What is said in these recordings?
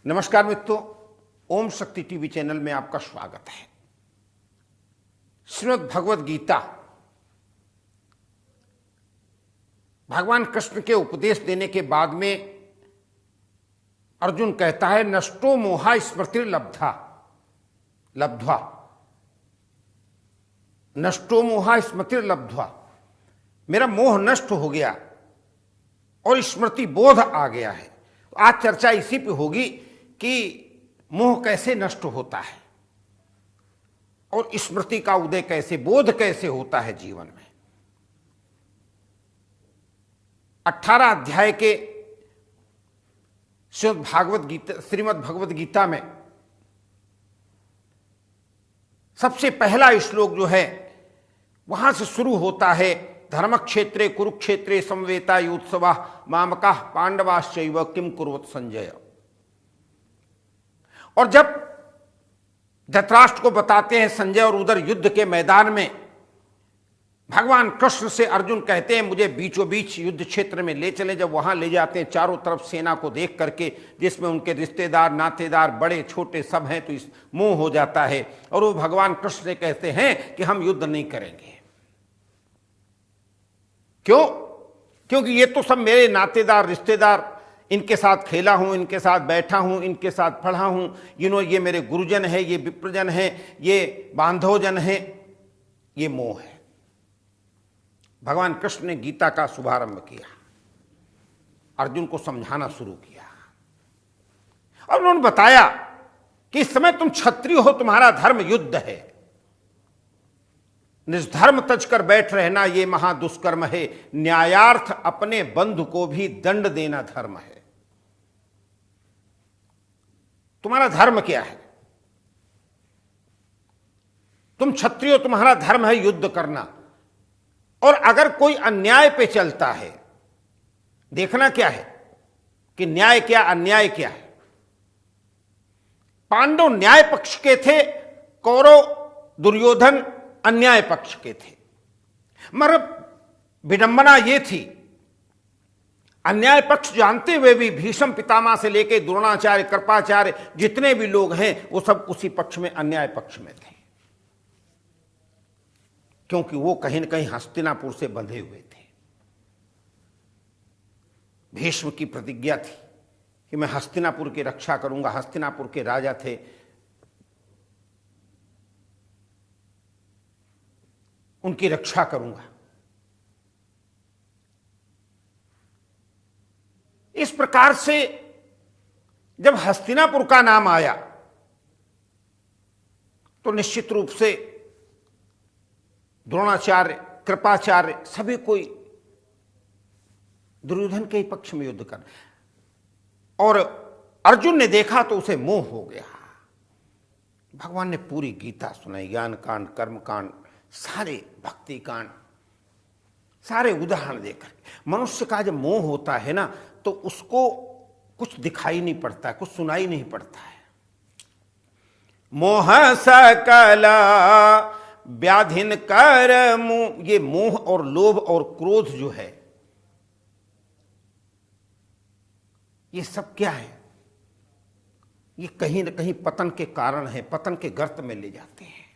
नमस्कार मित्रों, ओम शक्ति टीवी चैनल में आपका स्वागत है। श्रीमद् भगवद गीता भगवान कृष्ण के उपदेश देने के बाद में अर्जुन कहता है, नष्टो मोहा स्मृति लब्ध्वा। नष्टो मोहा स्मृति लब्ध्वा, मेरा मोह नष्ट हो गया और स्मृति बोध आ गया है। आज चर्चा इसी पे होगी कि मोह कैसे नष्ट होता है और स्मृति का उदय कैसे, बोध कैसे होता है जीवन में। 18 अध्याय के श्रीमद् भगवद गीता में सबसे पहला श्लोक जो है वहां से शुरू होता है, धर्म क्षेत्रे कुरुक्षेत्रे समवेता युत्सवा मामका पांडवाश्चैव किम कुर्वत संजय। और जब धृतराष्ट्र को बताते हैं संजय और उधर युद्ध के मैदान में भगवान कृष्ण से अर्जुन कहते हैं, मुझे बीचों बीच युद्ध क्षेत्र में ले चले। जब वहां ले जाते हैं चारों तरफ सेना को देख करके, जिसमें उनके रिश्तेदार नातेदार बड़े छोटे सब हैं, तो इस मोह हो जाता है और वो भगवान कृष्ण से कहते हैं कि हम युद्ध नहीं करेंगे। क्यों? क्योंकि ये तो सब मेरे नातेदार रिश्तेदार, इनके साथ खेला हूं, इनके साथ बैठा हूं, इनके साथ पढ़ा हूं, ये मेरे गुरुजन है, ये विप्रजन है, ये बांधवजन है। ये मोह है। भगवान कृष्ण ने गीता का शुभारंभ किया, अर्जुन को समझाना शुरू किया और उन्होंने बताया कि इस समय तुम क्षत्रिय हो, तुम्हारा धर्म युद्ध है। निष्धर्म तज कर बैठ रहना ये महादुष्कर्म है। न्यायार्थ अपने बंधु को भी दंड देना धर्म है। तुम्हारा धर्म क्या है? तुम क्षत्रिय हो, तुम्हारा धर्म है युद्ध करना। और अगर कोई अन्याय पे चलता है, देखना क्या है कि न्याय क्या अन्याय क्या है। पांडव न्याय पक्ष के थे, कौरव दुर्योधन अन्याय पक्ष के थे। मगर विडंबना ये थी, अन्याय पक्ष जानते हुए भी भीष्म पितामह से लेकर द्रोणाचार्य, कृपाचार्य, जितने भी लोग हैं वो सब उसी पक्ष में, अन्याय पक्ष में थे। क्योंकि वो कहीं न कहीं हस्तिनापुर से बंधे हुए थे। भीष्म की प्रतिज्ञा थी कि मैं हस्तिनापुर की रक्षा करूंगा। हस्तिनापुर के राजा थे, उनकी रक्षा करूंगा। इस प्रकार से जब हस्तिनापुर का नाम आया तो निश्चित रूप से द्रोणाचार्य, कृपाचार्य सभी कोई दुर्योधन के ही पक्ष में युद्ध कर। और अर्जुन ने देखा तो उसे मोह हो गया। भगवान ने पूरी गीता सुनाई, ज्ञान कांड, कर्म कांड, सारे भक्ति कांड, सारे उदाहरण देकर। मनुष्य का जब मोह होता है ना, तो उसको कुछ दिखाई नहीं पड़ता, कुछ सुनाई नहीं पड़ता है। मोह सकल व्याधिन कर मुंह, ये मोह और लोभ और क्रोध जो है, ये सब क्या है? ये कहीं न कहीं पतन के कारण है, पतन के गर्त में ले जाते हैं।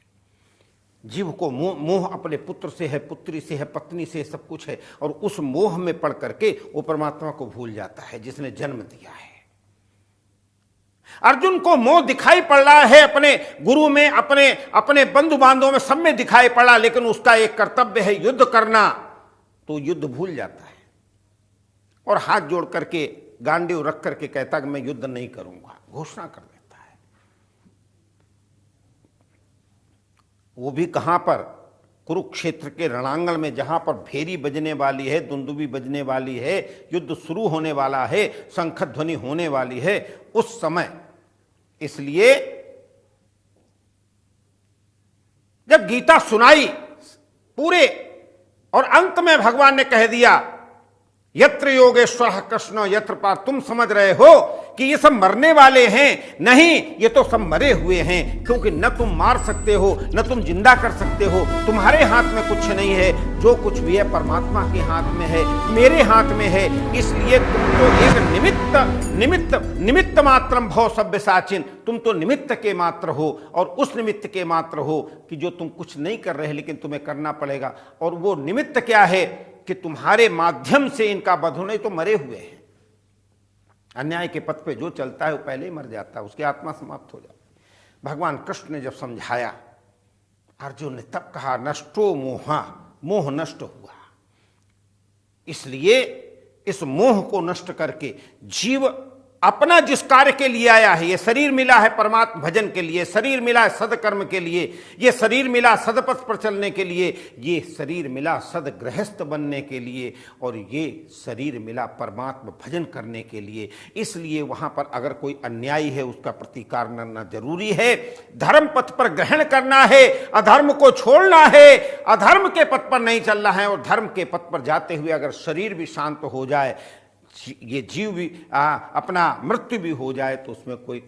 जीव को मोह अपने पुत्र से है, पुत्री से है, पत्नी से, सब कुछ है। और उस मोह में पड़ करके वो परमात्मा को भूल जाता है जिसने जन्म दिया है। अर्जुन को मोह दिखाई पड़ रहा है, अपने गुरु में, अपने बंधु बांधवों में, सब में दिखाई पड़ा, लेकिन उसका एक कर्तव्य है युद्ध करना, तो युद्ध भूल जाता है और हाथ जोड़ करके, गांडीव रख करके कहता कि मैं युद्ध नहीं करूंगा, घोषणा कर देता है। वो भी कहां पर? कुरुक्षेत्र के रणांगण में, जहां पर भेरी बजने वाली है, दुंदुबी बजने वाली है, युद्ध शुरू होने वाला है, शंख ध्वनि होने वाली है, उस समय। इसलिए जब गीता सुनाई पूरे, और अंत में भगवान ने कह दिया, यत्र योगेश्वर कृष्ण यत्र पार। तुम समझ रहे हो कि ये सब मरने वाले हैं, नहीं, ये तो सब मरे हुए हैं, क्योंकि न तुम मार सकते हो न तुम जिंदा कर सकते हो, तुम्हारे हाथ में कुछ नहीं है, जो कुछ भी है परमात्मा के हाथ में है, मेरे हाथ में है। इसलिए तुम तो एक निमित्त मात्रम भव सव्यसाचिन, तुम तो निमित्त के मात्र हो, और उस निमित्त के मात्र हो कि जो तुम कुछ नहीं कर रहे लेकिन तुम्हें करना पड़ेगा। और वो निमित्त क्या है कि तुम्हारे माध्यम से इनका वध हो, नहीं तो मरे हुए हैं। अन्याय के पथ पे जो चलता है वो पहले ही मर जाता है, उसकी आत्मा समाप्त हो जाती। भगवान कृष्ण ने जब समझाया, अर्जुन ने तब कहा नष्टो मोहा, मोह नष्ट हुआ। इसलिए इस मोह को नष्ट करके जीव अपना जिस कार्य के लिए आया है, ये शरीर मिला है परमात्मा भजन के लिए, शरीर मिला है सदकर्म के लिए, ये शरीर मिला सदपथ पर चलने के लिए, ये शरीर मिला सदगृहस्थ बनने के लिए, और ये शरीर मिला परमात्मा भजन करने के लिए। इसलिए वहां पर अगर कोई अन्यायी है उसका प्रतिकार करना जरूरी है, धर्म पथ पर ग्रहण करना है, अधर्म को छोड़ना है, अधर्म के पथ पर नहीं चलना है। और धर्म के पथ पर जाते हुए अगर शरीर भी शांत हो जाए, ये जीव भी अपना मृत्यु भी हो जाए, तो उसमें कोई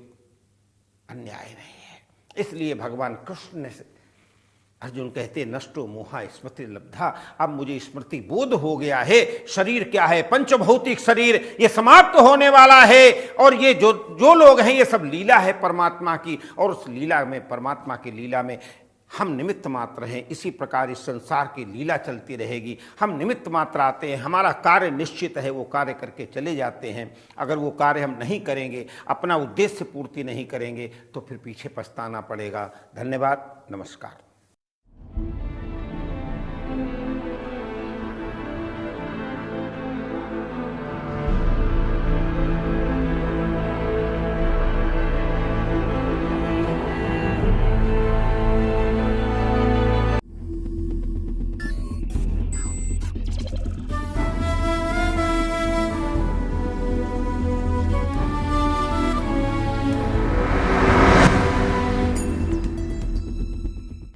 अन्याय नहीं है। इसलिए भगवान कृष्ण ने, अर्जुन कहते नष्टो मोहा स्मृति लब्धा, अब मुझे स्मृति बोध हो गया है, शरीर क्या है, पंचभौतिक शरीर, ये समाप्त होने वाला है, और ये जो लोग हैं ये सब लीला है परमात्मा की, और उस लीला में, परमात्मा की लीला में हम निमित्त मात्र हैं। इसी प्रकार इस संसार की लीला चलती रहेगी, हम निमित्त मात्र आते हैं, हमारा कार्य निश्चित है, वो कार्य करके चले जाते हैं। अगर वो कार्य हम नहीं करेंगे, अपना उद्देश्य पूर्ति नहीं करेंगे, तो फिर पीछे पछताना पड़ेगा। धन्यवाद, नमस्कार।